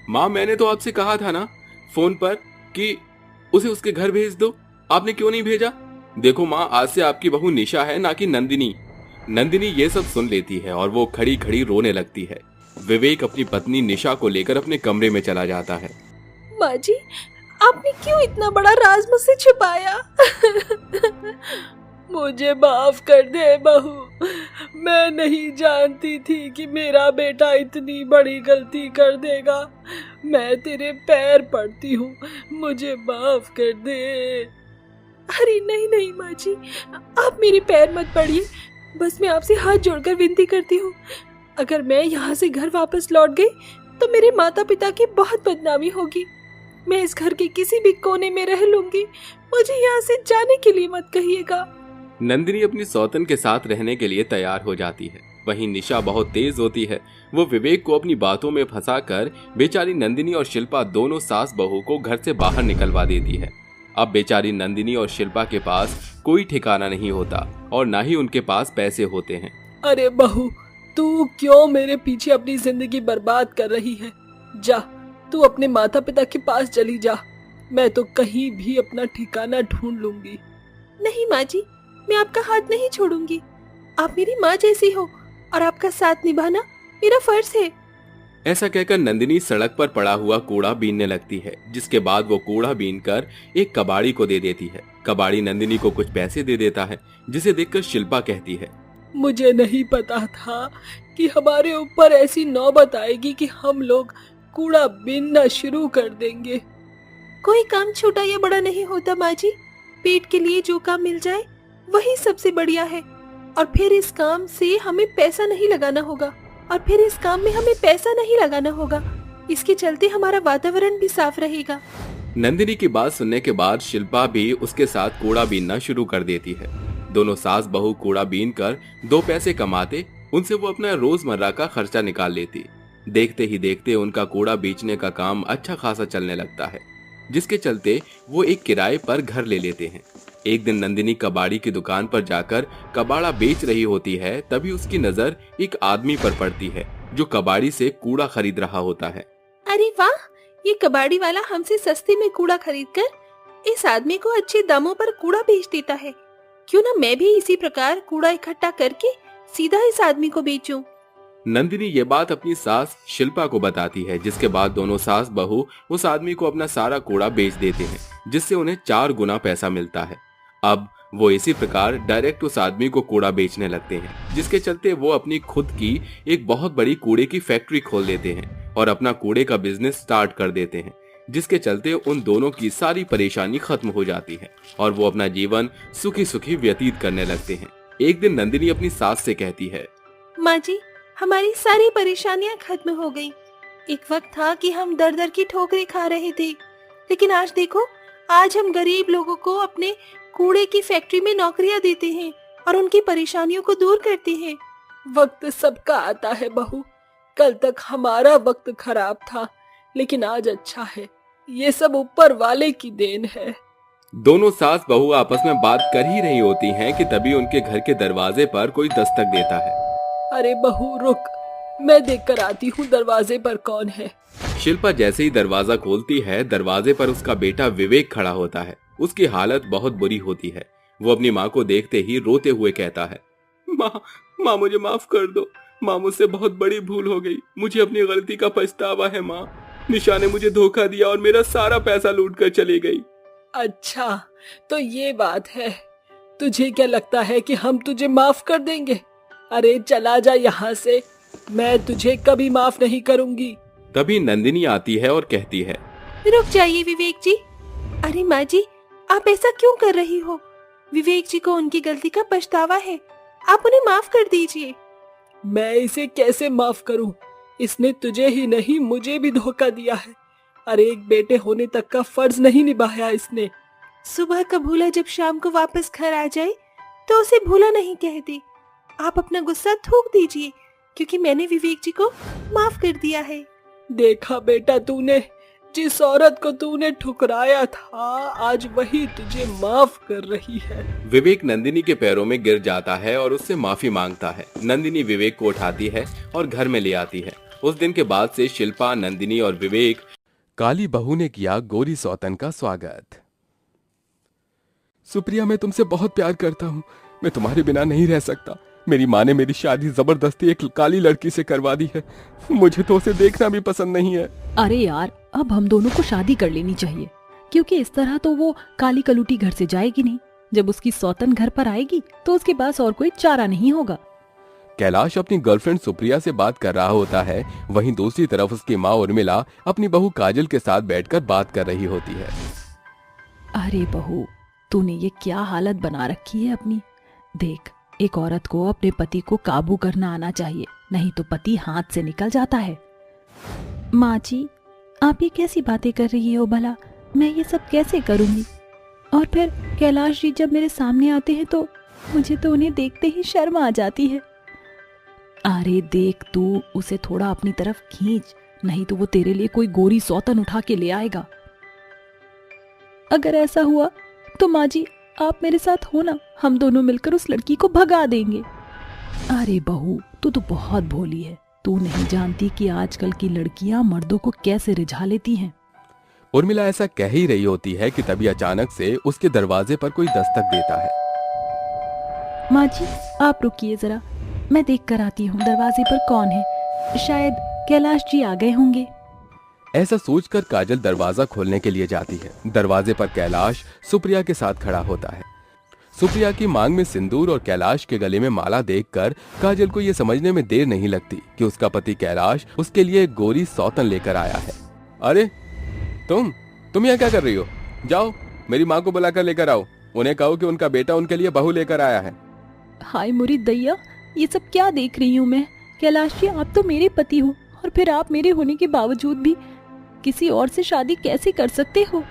माँ, मैंने तो आपसे कहा था ना फोन पर कि उसे उसके घर भेज दो। आपने क्यों नहीं भेजा? देखो माँ, आज से आपकी बहू निशा है, ना कि नंदिनी। नंदिनी ये सब सुन लेती है और वो खड़ी खड़ी रोने लगती है। विवेक अपनी पत्नी निशा को लेकर अपने कमरे में चला जाता है।
माँ जी, आपने क्यों इतना बड़ा राज मुझसे छुपाया?
मुझे माफ कर दे बहू। मैं नहीं जानती थी कि मेरा बेटा इतनी बड़ी गलती कर देगा। मैं तेरे पैर पड़ती हूँ, मुझे माफ कर दे।
अरे नहीं नहीं माँ जी, आप मेरे पैर मत पड़िए। बस मैं आपसे हाथ जोड़कर विनती करती हूँ, अगर मैं यहाँ से घर वापस लौट गई तो मेरे माता पिता की बहुत बदनामी होगी। मैं इस घर के किसी भी कोने में रह लूंगी, मुझे यहाँ से जाने के लिए मत कहिएगा।
नंदिनी अपनी सौतन के साथ रहने के लिए तैयार हो जाती है। वहीं निशा बहुत तेज होती है। वो विवेक को अपनी बातों में फंसाकर बेचारी नंदिनी और शिल्पा दोनों सास बहू को घर से बाहर निकलवा देती है। अब बेचारी नंदिनी और शिल्पा के पास कोई ठिकाना नहीं होता और ना ही उनके पास पैसे होते हैं।
अरे बहू, तू क्यों मेरे पीछे अपनी जिंदगी बर्बाद कर रही है? जा, तू अपने माता पिता के पास चली जा। मैं तो कहीं भी अपना ठिकाना ढूंढ लूंगी।
नहीं माँ जी, मैं आपका हाथ नहीं छोड़ूंगी। आप मेरी माँ जैसी हो और आपका साथ निभाना मेरा फर्ज है।
ऐसा कहकर नंदिनी सड़क पर पड़ा हुआ कूड़ा बीनने लगती है, जिसके बाद वो कूड़ा बीनकर एक कबाड़ी को दे देती है। कबाड़ी नंदिनी को कुछ पैसे दे देता है, जिसे देखकर शिल्पा कहती है,
मुझे नहीं पता था कि हमारे ऊपर ऐसी नौबत आएगी कि हम लोग कूड़ा बीनना शुरू कर देंगे।
कोई काम छोटा या बड़ा नहीं होता माँ जी, पेट के लिए जो काम मिल जाए वही सबसे बढ़िया है। और फिर इस काम से हमें पैसा नहीं लगाना होगा, इसके चलते हमारा वातावरण भी साफ रहेगा।
नंदिनी की बात सुनने के बाद शिल्पा भी उसके साथ कूड़ा बीनना शुरू कर देती है। दोनों सास बहू कूड़ा बीन कर 2 पैसे कमाते, उनसे वो अपना रोजमर्रा का खर्चा निकाल लेती। देखते ही देखते उनका कूड़ा बेचने का काम अच्छा खासा चलने लगता है, जिसके चलते वो एक किराए पर घर ले लेते हैं। एक दिन नंदिनी कबाड़ी की दुकान पर जाकर कबाड़ा बेच रही होती है, तभी उसकी नजर एक आदमी पर पड़ती है जो कबाड़ी से कूड़ा खरीद रहा होता है।
अरे वाह, ये कबाड़ी वाला हमसे सस्ते में कूड़ा खरीदकर इस आदमी को अच्छे दामों पर कूड़ा बेच देता है। क्यों ना मैं भी इसी प्रकार कूड़ा इकट्ठा करके सीधा इस आदमी को बेचूं।
नंदिनी ये बात अपनी सास शिल्पा को बताती है, जिसके बाद दोनों सास बहू उस आदमी को अपना सारा कूड़ा बेच देते हैं, जिससे उन्हें 4 गुना पैसा मिलता है। अब वो इसी प्रकार डायरेक्ट उस आदमी को कूड़ा बेचने लगते हैं, जिसके चलते वो अपनी खुद की एक बहुत बड़ी कूड़े की फैक्ट्री खोल देते हैं और अपना कूड़े का बिजनेस स्टार्ट कर देते हैं, जिसके चलते उन दोनों की सारी परेशानी खत्म हो जाती है और वो अपना जीवन सुखी सुखी व्यतीत करने लगते हैं। एक दिन नंदिनी अपनी सास से कहती है,
माँ जी, हमारी सारी परेशानियाँ खत्म हो गई। एक वक्त था कि हम दर दर की ठोकरें खा रहे थे, लेकिन आज देखो, आज हम गरीब लोगों को अपने कूड़े की फैक्ट्री में नौकरियां देते हैं और उनकी परेशानियों को दूर करते हैं।
वक्त सबका आता है बहू। कल तक हमारा वक्त खराब था, लेकिन आज अच्छा है। ये सब ऊपर वाले की देन है।
दोनों सास बहू आपस में बात कर ही रही होती हैं कि तभी उनके घर के दरवाजे पर कोई दस्तक देता है।
अरे बहू रुक, मैं देख कर आती हूँ दरवाजे पर कौन है।
शिल्पा जैसे ही दरवाजा खोलती है, दरवाजे पर उसका बेटा विवेक खड़ा होता है। उसकी हालत बहुत बुरी होती है। वो अपनी माँ को देखते ही रोते हुए कहता है, माँ मुझे माफ कर दो। माँ, मुझसे बहुत बड़ी भूल हो गई। मुझे अपनी गलती का पछतावा है माँ। निशा ने मुझे धोखा दिया और मेरा सारा पैसा लूट कर चली गई।
अच्छा, तो ये बात है। तुझे क्या लगता है कि हम तुझे माफ कर देंगे? अरे चला जा यहाँ से, मैं तुझे कभी माफ नहीं करूंगी।
तभी नंदिनी आती है और कहती है,
रुक जाइए विवेक जी। अरे माँ जी, आप ऐसा क्यों कर रही हो? विवेक जी को उनकी गलती का पछतावा है, आप उन्हें माफ कर दीजिए।
मैं इसे कैसे माफ करूं? इसने तुझे ही नहीं, मुझे भी धोखा दिया है। अरे एक बेटे होने तक का फर्ज नहीं निभाया इसने।
सुबह का भूला जब शाम को वापस घर आ जाए तो उसे भूला नहीं कहते। आप अपना गुस्सा थूक दीजिए, क्योंकि मैंने विवेक जी को माफ कर दिया है।
देखा बेटा, तूने जिस औरत को तूने ठुकराया था, आज वही तुझे माफ कर रही है।
विवेक नंदिनी के पैरों में गिर जाता है और उससे माफी मांगता है। नंदिनी विवेक को उठाती है और घर में ले आती है। उस दिन के बाद से शिल्पा, नंदिनी और विवेक
काली बहू ने किया गोरी सौतन का स्वागत। सुप्रिया, मैं तुमसे बहुत प्यार करता हूँ। मैं तुम्हारे बिना नहीं रह सकता। मेरी माँ ने मेरी शादी जबरदस्ती एक काली लड़की से करवा दी है। मुझे तो उसे देखना भी पसंद नहीं है।
अरे यार, अब हम दोनों को शादी कर लेनी चाहिए, क्योंकि इस तरह तो वो काली कलूटी घर से जाएगी नहीं। जब उसकी सौतन घर पर आएगी तो उसके पास और कोई चारा नहीं होगा।
कैलाश अपनी गर्लफ्रेंड सुप्रिया से बात कर रहा होता है, वहीं दूसरी तरफ उसकी माँ उर्मिला अपनी बहू काजल के साथ बैठकर बात कर रही होती है।
अरे बहू, तूने ये क्या हालत बना रखी है अपनी। देख, एक औरत को अपने पति को काबू करना आना चाहिए, नहीं तो पति हाथ से निकल जाता है। माँ जी, आप ये कैसी बातें कर रही हो भला, मैं ये सब कैसे करूंगी। और फिर कैलाश जी जब मेरे सामने आते हैं तो मुझे तो उन्हें देखते ही शर्म आ जाती है। अरे देख, तू उसे थोड़ा अपनी तरफ खींच, नहीं तो वो तेरे लिए कोई गोरी सौतन उठा के ले आएगा। अगर ऐसा हुआ तो माँ जी आप मेरे साथ हो ना, हम दोनों मिलकर उस लड़की को भगा देंगे। अरे बहू, तू तो बहुत भोली है, तू नहीं जानती कि आजकल की लड़कियां मर्दों को कैसे रिझा लेती हैं।
उर्मिला ऐसा कह ही रही होती है कि तभी अचानक से उसके दरवाजे पर कोई दस्तक देता है।
माँ जी आप रुकिए जरा, मैं देख कर आती हूँ दरवाजे पर कौन है, शायद कैलाश जी आ गए होंगे।
ऐसा सोचकर काजल दरवाजा खोलने के लिए जाती है। दरवाजे पर कैलाश सुप्रिया के साथ खड़ा होता है। सुप्रिया की मांग में सिंदूर और कैलाश के गले में माला देखकर काजल को यह समझने में देर नहीं लगती कि उसका पति कैलाश उसके लिए एक गोरी सौतन लेकर आया है। अरे तुम यहाँ क्या कर रही हो? जाओ मेरी माँ को बुलाकर लेकर आओ, उन्हें कहो कि उनका बेटा उनके लिए बहू लेकर आया है।
हाय मुरी दैया, ये सब क्या देख रही हूँ मैं। कैलाश जी आप तो मेरे पति हो, और फिर आप मेरे होने के बावजूद भी किसी और से शादी कैसे कर सकते हो।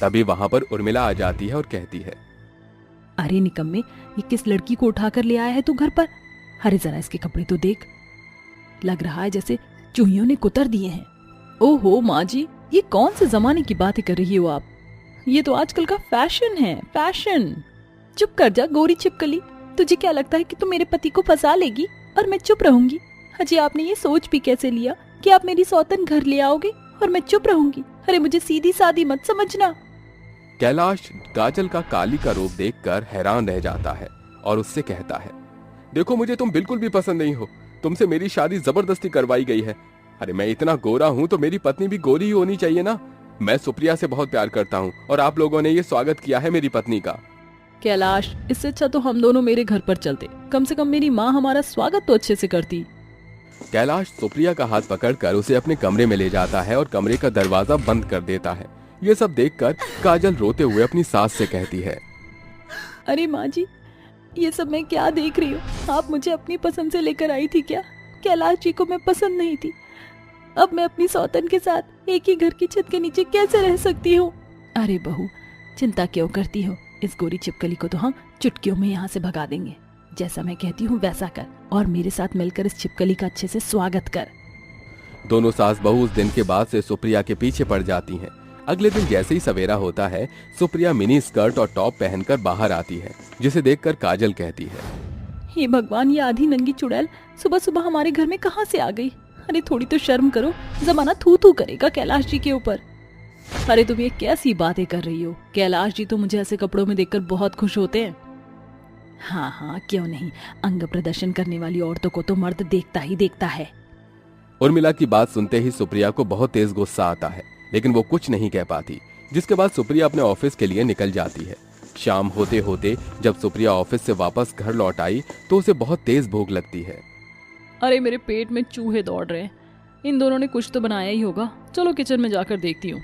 तभी वहाँ पर उर्मिला आ जाती है और कहती है,
अरे निकम्मे, ये किस लड़की को उठाकर ले आया है तू घर पर? अरे जरा इसके कपड़े तो देख, लग रहा है जैसे चूहियों ने कुतर दिए हैं। ओहो माँ जी, ये कौन से जमाने की बातें कर रही हो आप? ये तो आजकल का फैशन है, फैशन। चुप कर जा गोरी छिपकली, तुझे क्या लगता है कि तू मेरे पति को फंसा लेगी और मैं चुप रहूंगी? अजय आपने ये सोच भी कैसे लिया कि आप मेरी सौतन घर ले आओगे और मैं चुप रहूंगी? अरे मुझे सीधी सादी मत समझना।
कैलाश काजल का काली का रूप देखकर हैरान रह जाता है और उससे कहता है, देखो मुझे तुम बिल्कुल भी पसंद नहीं हो, तुमसे मेरी शादी जबरदस्ती करवाई गई है। अरे मैं इतना गोरा हूँ तो मेरी पत्नी भी गोरी ही होनी चाहिए ना। मैं सुप्रिया से बहुत प्यार करता हूँ और आप लोगों ने ये स्वागत किया है मेरी पत्नी का।
कैलाश, इससे अच्छा तो हम दोनों मेरे घर पर चलते, कम से कम मेरी माँ हमारा स्वागत तो अच्छे से करती।
कैलाश सुप्रिया का हाथ पकड़कर उसे अपने कमरे में ले जाता है और कमरे का दरवाजा बंद कर देता है। ये सब देखकर काजल रोते हुए अपनी सास से कहती है,
अरे माँ जी, ये सब मैं क्या देख रही हूँ? आप मुझे अपनी पसंद से लेकर आई थी क्या? कैलाश जी को मैं पसंद नहीं थी। अब मैं अपनी सौतन के साथ एक ही घर की छत के नीचे कैसे रह सकती हूँ? अरे बहू, चिंता क्यों करती हो? इस गोरी चिपकली को तो हम चुटकियों में यहाँ से भगा देंगे। जैसा मैं कहती हूँ वैसा कर और मेरे साथ मिलकर इस छिपकली का अच्छे से स्वागत कर।
दोनों सास बहू उस दिन के बाद से सुप्रिया के पीछे पड़ जाती हैं। अगले दिन जैसे ही सवेरा होता है, सुप्रिया मिनी स्कर्ट और टॉप पहनकर बाहर आती है, जिसे देखकर काजल कहती है,
हे भगवान, ये आधी नंगी चुड़ैल सुबह सुबह हमारे घर में कहाँ से आ गई? अरे थोड़ी तो शर्म करो, जमाना थू थू करेगा कैलाश जी के ऊपर। अरे तुम ये कैसी बातें कर रही हो? कैलाश जी तो मुझे ऐसे कपड़ों में देखकर बहुत खुश होते हैं। हाँ हाँ क्यों नहीं, अंग प्रदर्शन करने वाली औरतों को तो मर्द देखता ही देखता है।
उर्मिला की बात सुनते ही सुप्रिया को बहुत तेज गुस्सा आता है, लेकिन वो कुछ नहीं कह पाती, जिसके बाद सुप्रिया अपने ऑफिस के लिए निकल जाती है। शाम होते होते जब सुप्रिया ऑफिस से वापस घर लौट आई तो उसे बहुत तेज भूख लगती है।
अरे मेरे पेट में चूहे दौड़ रहे हैं, इन दोनों ने कुछ तो बनाया ही होगा। चलो किचन में जाकर देखती हूँ।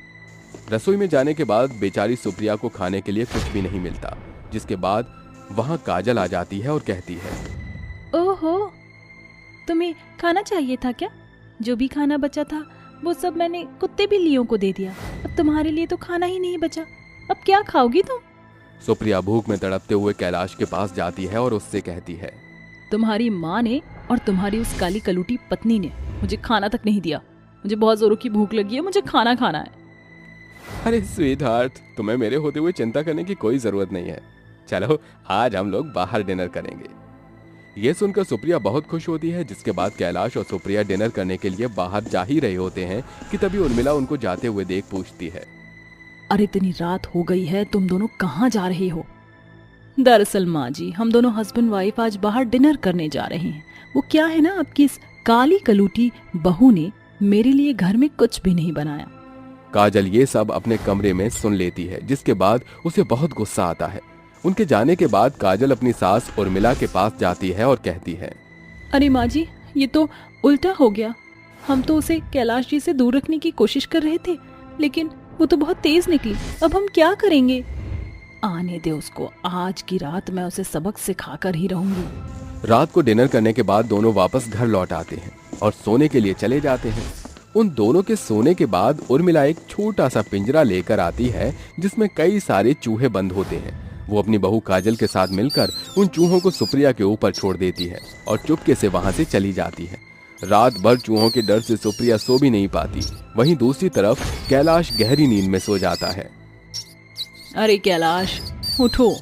रसोई में जाने के बाद बेचारी सुप्रिया को खाने के लिए कुछ भी नहीं मिलता, जिसके बाद वहाँ काजल आ जाती है और कहती है,
ओहो, तुम्हें खाना चाहिए था क्या? जो भी खाना बचा था वो सब मैंने कुत्ते बिल्लियों को दे दिया। अब तुम्हारे लिए तो खाना ही नहीं बचा, अब क्या खाओगी तुम?
सुप्रिया भूख में तड़पते हुए कैलाश के पास जाती है और उससे कहती है,
तुम्हारी माँ ने और तुम्हारी उस काली कलूटी पत्नी ने मुझे खाना तक नहीं दिया। मुझे बहुत जोरों की भूख लगी है, मुझे खाना खाना है।
अरे स्वीट हार्ट, तुम्हें मेरे होते हुए चिंता करने की कोई जरूरत नहीं है। चलो आज हम लोग बाहर डिनर करेंगे। ये सुनकर सुप्रिया बहुत खुश होती है, जिसके बाद कैलाश और सुप्रिया डिनर करने के लिए बाहर जा ही रहे होते हैं कि तभी उर्मिला उनको जाते हुए देख पूछती है,
अरे इतनी रात हो गई है, तुम दोनों कहाँ जा रहे हो? दरअसल माँ जी, हम दोनों हस्बैंड वाइफ आज बाहर डिनर करने जा रहे हैं। वो क्या है ना, आपकी इस काली कलूटी बहू ने मेरे लिए घर में कुछ भी नहीं बनाया।
काजल ये सब अपने कमरे में सुन लेती है, जिसके बाद उसे बहुत गुस्सा आता है। उनके जाने के बाद काजल अपनी सास उर्मिला के पास जाती है और कहती है,
अरे माँ जी, ये तो उल्टा हो गया। हम तो उसे कैलाश जी से दूर रखने की कोशिश कर रहे थे, लेकिन वो तो बहुत तेज निकली। अब हम क्या करेंगे? आने दे उसको, आज की रात मैं उसे सबक सिखा कर ही रहूंगी।
रात को डिनर करने के बाद दोनों वापस घर लौट आते हैं और सोने के लिए चले जाते हैं। उन दोनों के सोने के बाद उर्मिला एक छोटा सा पिंजरा लेकर आती है जिसमें कई सारे चूहे बंद होते हैं। वो अपनी बहू काजल के साथ मिलकर उन चूहों को सुप्रिया के ऊपर छोड़ देती है और चुपके से वहां से चली जाती है। रात भर चूहों के डर से सुप्रिया सो भी नहीं पाती। वहीं दूसरी तरफ कैलाश गहरी नींद में सो जाता है।
अरे कैलाश, उठो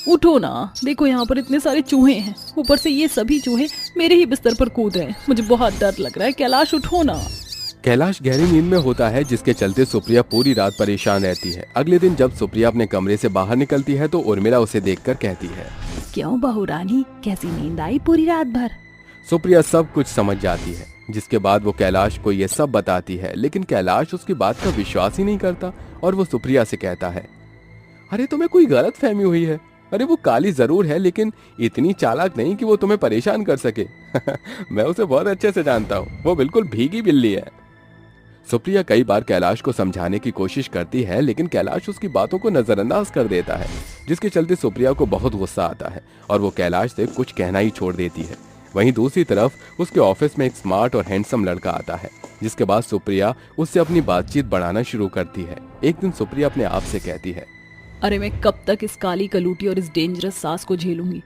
उठो ना, देखो यहाँ पर इतने सारे चूहे हैं, ऊपर से ये सभी चूहे मेरे ही बिस्तर पर कूद रहे हैं। मुझे बहुत डर लग रहा है। कैलाश उठो ना।
कैलाश गहरी नींद में होता है, जिसके चलते सुप्रिया पूरी रात परेशान रहती है। अगले दिन जब सुप्रिया अपने कमरे से बाहर निकलती है तो उर्मिला उसे देखकर कहती है,
क्यों बहू रानी, कैसी नींद आई पूरी रात भर?
सुप्रिया सब कुछ समझ जाती है, जिसके बाद वो कैलाश को ये सब बताती है। लेकिन कैलाश उसकी बात का विश्वास ही नहीं करता और वो सुप्रिया से कहता है, अरे तुम्हें कोई गलत फहमी हुई है। अरे वो काली जरूर है, लेकिन इतनी चालाक नहीं कि वो तुम्हें परेशान कर सके। मैं उसे बहुत अच्छे से जानता हूँ, वो बिल्कुल भीगी बिल्ली है। सुप्रिया कई बार कैलाश को समझाने की कोशिश करती है, लेकिन कैलाश उसकी बातों को नजरअंदाज कर देता है, जिसके चलते सुप्रिया को बहुत गुस्सा आता है और वो कैलाश से कुछ कहना ही छोड़ देती है। वहीं दूसरी तरफ उसके ऑफिस में एक स्मार्ट और हैंडसम लड़का आता है, जिसके बाद सुप्रिया उससे अपनी बातचीत बढ़ाना शुरू करती है। एक दिन सुप्रिया अपने आप से कहती है,
अरे मैं कब तक इस काली कलूटी और इस डेंजरस सास को झेलूंगी?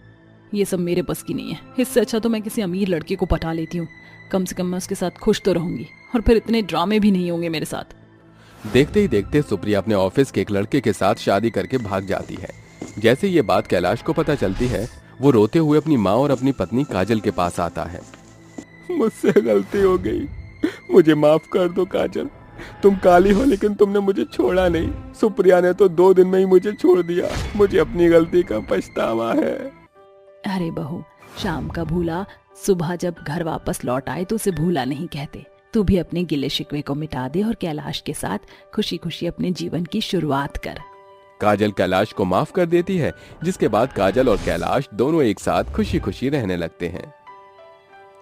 ये सब मेरे बस की नहीं है। इससे अच्छा तो मैं किसी अमीर लड़के को पटा लेती हूँ। कम से कम मैं उसके साथ खुश तो रहूंगी और फिर इतने ड्रामे भी नहीं होंगे मेरे साथ।
देखते ही देखते सुप्रिया अपने ऑफिस के एक लड़के के साथ शादी करके भाग जाती है। जैसे ये बात कैलाश को पता चलती है, वो रोते हुए अपनी माँ और अपनी पत्नी काजल के पास आता है। मुझसे गलती हो गई, मुझे माफ कर दो काजल। तुम काली हो लेकिन तुमने मुझे छोड़ा नहीं। सुप्रिया ने तो 2 दिन में ही मुझे छोड़ दिया। मुझे अपनी गलती का पछतावा है।
अरे बहू, शाम का भूला सुबह जब घर वापस लौट आए तो उसे भूला नहीं कहते। तू भी अपने गिले शिकवे को मिटा दे और कैलाश के साथ खुशी खुशी अपने जीवन की शुरुआत कर।
काजल कैलाश को माफ कर देती है, जिसके बाद काजल और कैलाश दोनों एक साथ खुशी खुशी रहने लगते हैं।